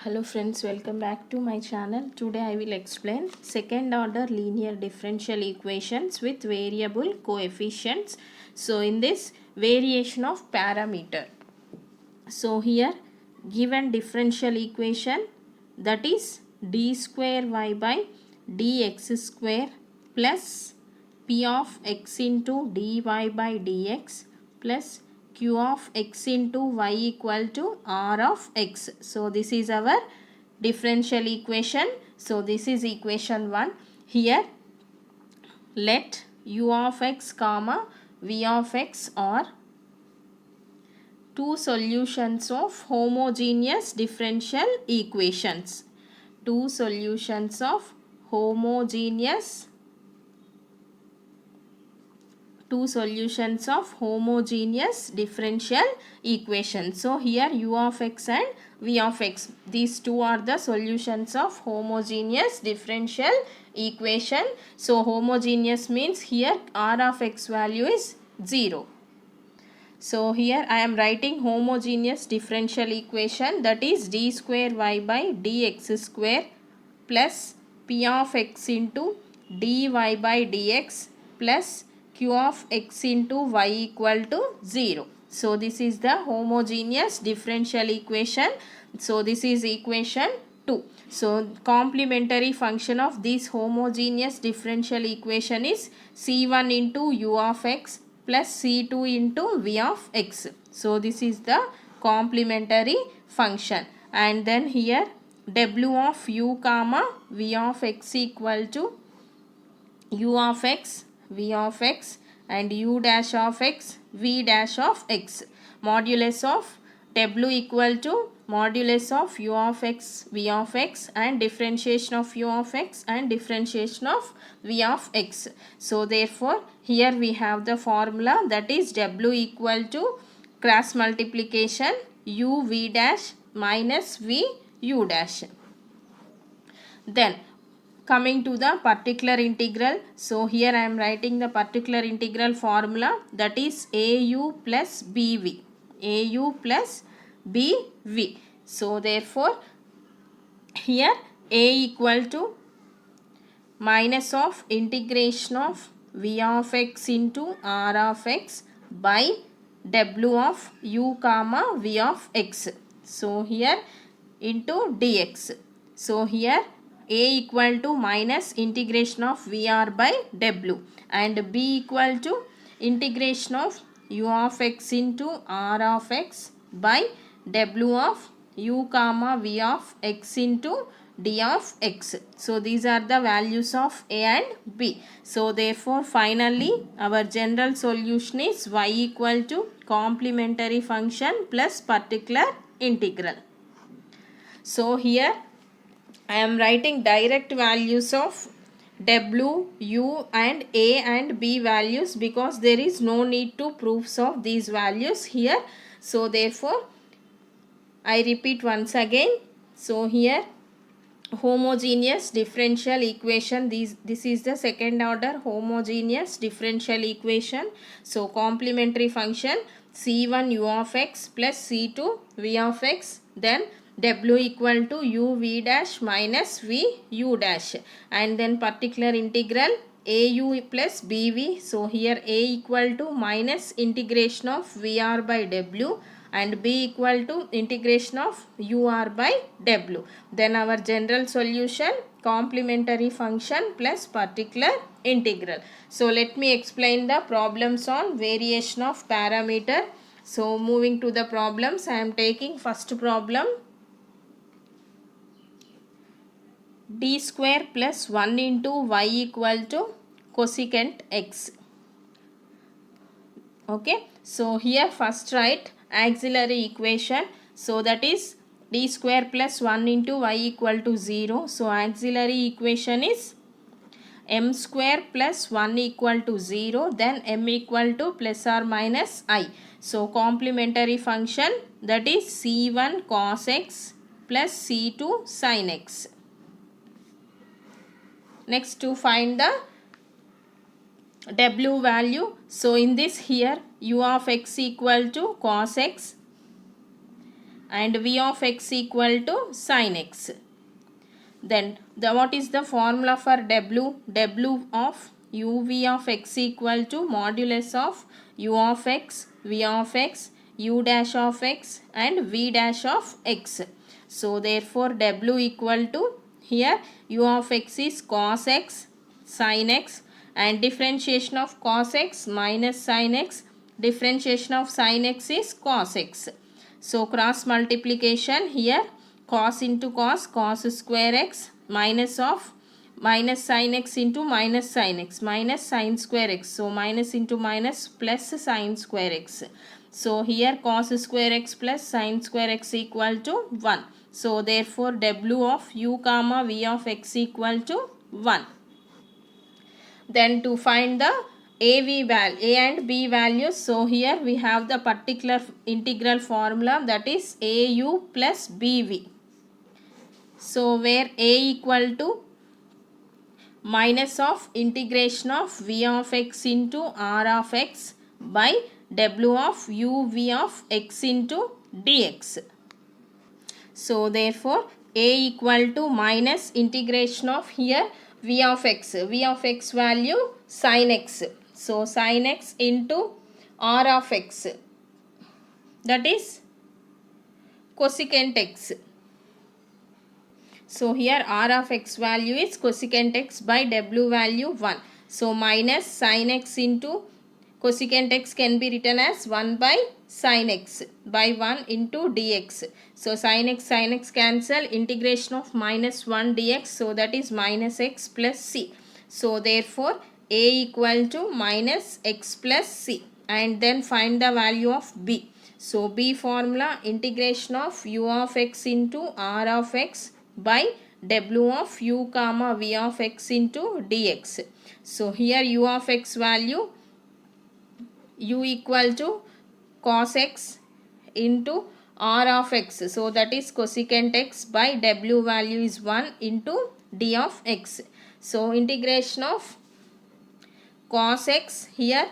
Hello friends, welcome back to my channel. Today I will explain second order linear differential equations with variable coefficients. So in this variation of parameter. So here given differential equation, that is d square y by dx square plus p of x into dy by dx plus q of x into y equal to r of x. So this is our differential equation. So this is equation 1. Here let u of x comma v of x are two solutions of homogeneous differential equations. Two solutions of homogeneous differential equations. So here u of x and v of x, these two are the solutions of homogeneous differential equation. So homogeneous means here r of x value is 0. So here I am writing homogeneous differential equation, that is d square y by dx square plus p of x into dy by dx plus q of x into y equal to 0. So this is the homogeneous differential equation. So this is equation 2. So complementary function of this homogeneous differential equation is c1 into u of x plus c2 into v of x. So this is the complementary function. And then here w of u comma v of x equal to u of x, v of x, and u dash of x, v dash of x. Modulus of w equal to modulus of u of x, v of x, and differentiation of u of x and differentiation of v of x. So therefore here we have the formula, that is w equal to cross multiplication u v dash minus v u dash. Then coming to the particular integral, so here I am writing the particular integral formula, that is au plus bv, au plus bv. So therefore here a equal to minus of integration of v of x into r of x by w of u comma v of x. So here into dx. So here a equal to minus integration of vr by w, and b equal to integration of u of x into r of x by w of u comma v of x into d of x. So these are the values of a and b. So therefore finally our general solution is y equal to complementary function plus particular integral. So here I am writing direct values of w, u and a and b values, because there is no need to proofs of these values here. So therefore I repeat once again. So here homogeneous differential equation, this is the second order homogeneous differential equation. So complementary function c1 u of x plus c2 v of x, then w equal to u v dash minus v u dash, and then particular integral au plus bv. So here a equal to minus integration of vr by w and b equal to integration of ur by w. Then our general solution complementary function plus particular integral. So let me explain the problems on variation of parameter. So moving to the problems, I am taking first problem. D square plus 1 into y equal to cosecant x. Okay, so here first write auxiliary equation. So that is d square plus 1 into y equal to 0. So auxiliary equation is m square plus 1 equal to 0, then m equal to plus or minus I. So complementary function, that is c1 cos x plus c2 sin x. Next to find the w value. So in this here u of x equal to cos x and v of x equal to sin x. Then what is the formula for w? W of uv of x equal to modulus of u of x, v of x, u dash of x and v dash of x. So therefore w equal to, here u of x is cos x sin x, and differentiation of cos x minus sin x, differentiation of sin x is cos x. So cross multiplication, here cos into cos, cos square x, minus of minus sin x into minus sin x, minus sin square x. So minus into minus plus sin square x. So here cos square x plus sin square x equal to 1. So therefore w of u comma v of x equal to 1. Then to find the a and b values, so here we have the particular integral formula, that is au plus bv. So where a equal to minus of integration of v of x into r of x by w of u v of x into dx. So therefore a equal to minus integration of, here v of x value sin x. So sin x into r of x, that is cosecant x. So here r of x value is cosecant x by w value 1. So minus sin x into cosecant x can be written as 1 by sin x by 1 into dx. So sin x cancel, integration of minus 1 dx, so that is minus x plus c. So therefore a equal to minus x plus c, and then find the value of b. So b formula, integration of u of x into r of x by w of u comma v of x into dx. So here u of x value, u equal to cos x into r of x, so that is cosecant x by w value is 1 into d of x. So integration of cos x, here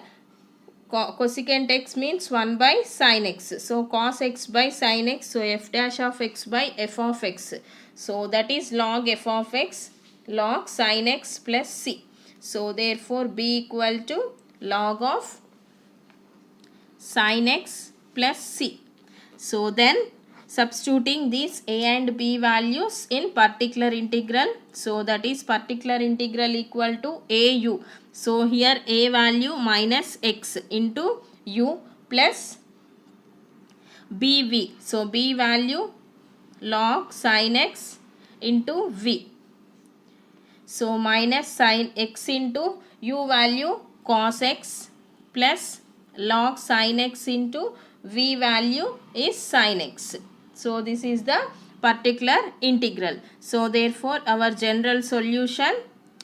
cosecant x means 1 by sin x. So cos x by sin x, so f dash of x by f of x. So that is log f of x log sin x plus c. So therefore b equal to log of sin x plus c. So then substituting these a and b values in particular integral, so that is particular integral equal to au. So here a value minus x into u plus bv. So b value log sin x into v. So minus sin x into u value cos x plus log sin x into v value is sin x. So this is the particular integral. So therefore our general solution,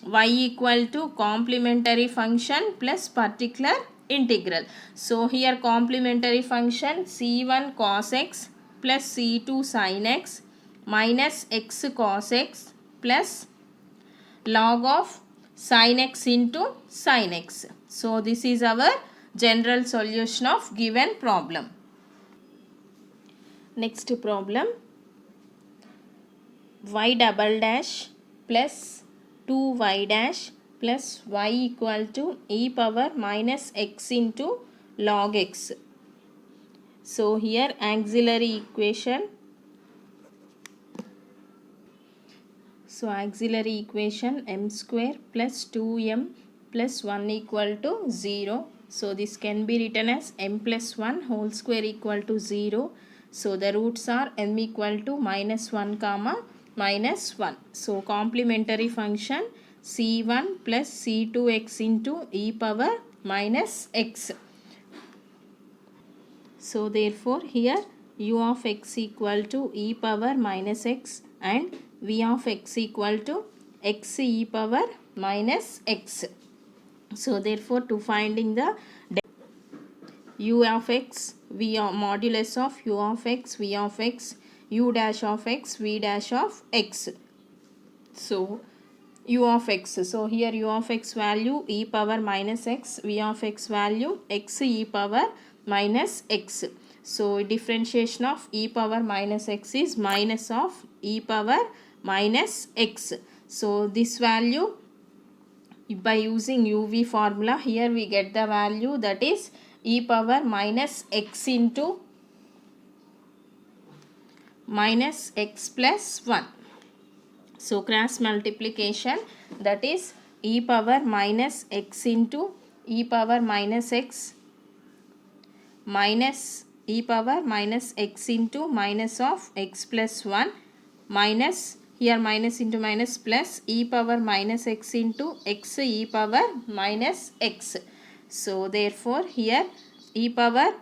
y equal to complementary function plus particular integral. So here complementary function c1 cos x plus c2 sin x minus x cos x plus log of sin x into sin x. So this is our general solution of given problem. Next problem, y double dash plus 2y dash plus y equal to e power minus x into log x. So here auxiliary equation. So auxiliary equation m square plus 2m plus 1 equal to 0. So this can be written as m plus 1 whole square equal to 0. So the roots are m equal to minus 1 comma minus 1. So complementary function c1 plus c2x into e power minus x. So therefore here u of x equal to e power minus x and v of x equal to x e power minus x. So therefore to finding the u of x, v of modulus of u of x, v of x, u dash of x, v dash of x. So u of x, so here u of x value e power minus x, v of x value x e power minus x. So differentiation of e power minus x is minus of e power minus x. So this value, by using uv formula, here we get the value, that is e power minus x into minus x plus 1. So cross multiplication, that is e power minus x into e power minus x minus e power minus x into minus of x plus 1 minus, here minus into minus, plus e power minus x into x e power minus x. So therefore here e power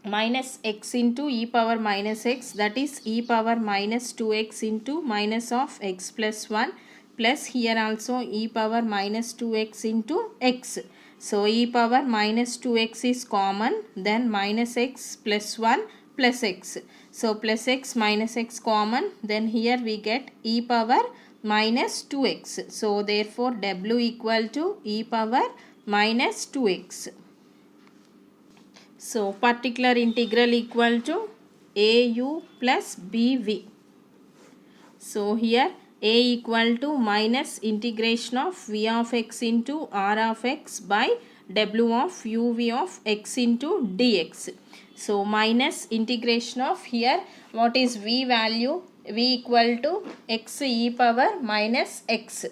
minus x into e power minus x, that is e power minus 2x into minus of x plus 1, plus here also e power minus 2x into x. So e power minus 2x is common, then minus x plus 1 plus x. So plus x minus x common, then here we get e power minus 2x. So therefore w equal to e power minus 2x. So particular integral equal to au plus bv. So here a equal to minus integration of v of x into r of x by w of uv of x into dx. So minus integration of, here what is v value, v equal to x e power minus x,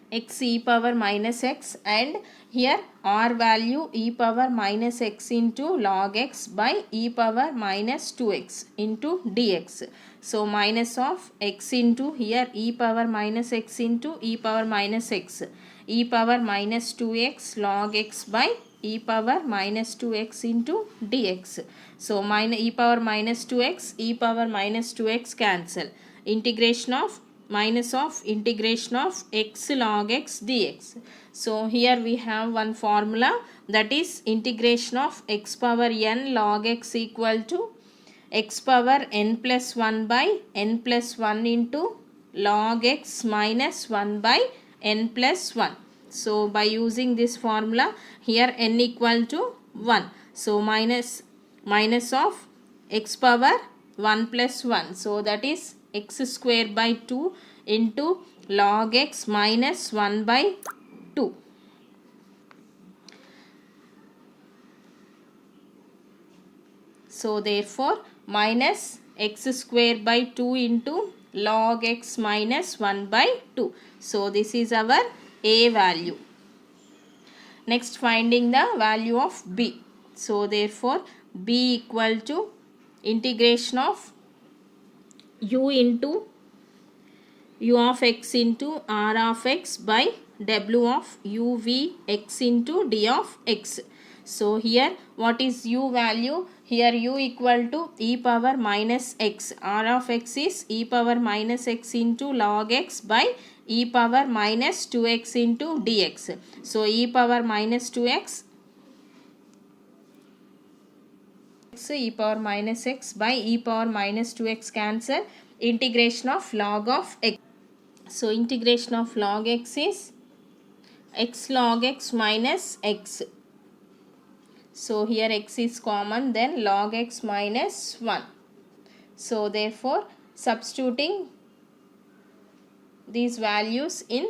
x e power minus x, and here r value e power minus x into log x by e power minus 2x into dx. So minus of x into, here e power minus x into e power minus x, e power minus 2x log x by e power minus 2x into dx. So minus e power minus 2x, e power minus 2x cancel. Integration of minus of integration of x log x dx. So here we have one formula, that is integration of x power n log x equal to x power n plus 1 by n plus 1 into log x minus 1 by n plus 1. So by using this formula, here n equal to 1. So minus of x power 1 plus 1. So that is x square by 2 into log x minus 1 by 2. So therefore minus x square by 2 into log x minus 1 by 2. So this is our a value. Next, finding the value of b. So therefore b equal to integration of u into u of x into r of x by w of uv x into d of x. So here what is u value? Here u equal to e power minus x. R of x is e power minus x into log x by e power minus 2x into dx. So e power minus 2x, e power minus x by e power minus 2x cancel. Integration of log of x. So integration of log x is x log x minus x. So here x is common, then log x minus 1. So therefore substituting these values in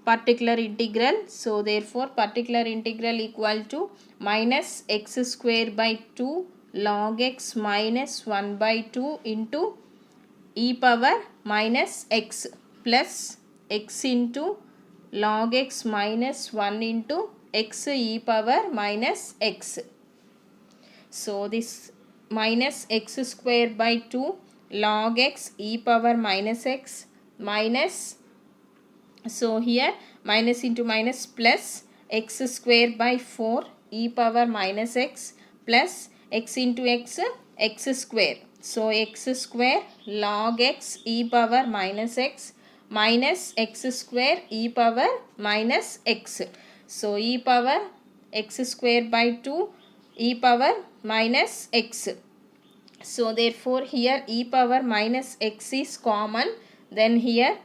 particular integral. So therefore particular integral equal to minus x square by 2 log x minus 1 by 2 into e power minus x plus x into log x minus 1 into x e power minus x. So this minus x square by 2 log x e power minus x minus, so here minus into minus plus x square by 4 e power minus x plus x into x, x square. So x square log x e power minus x minus x square e power minus x. So e power x square by 2 e power minus x. So therefore here e power minus x is common, then here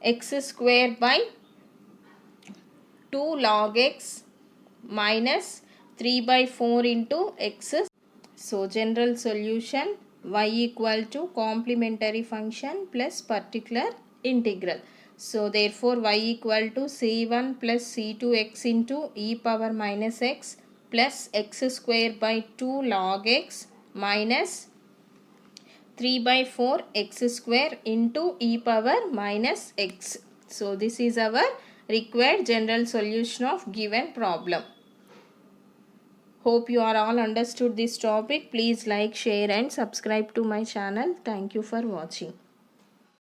x square by 2 log x minus 3 by 4 into x. So general solution y equal to complementary function plus particular integral. So therefore y equal to c1 plus c2x into e power minus x plus x square by 2 log x minus 3 by 4 x square into e power minus x. So this is our required general solution of given problem. Hope you are all understood this topic. Please like, share and subscribe to my channel. Thank you for watching.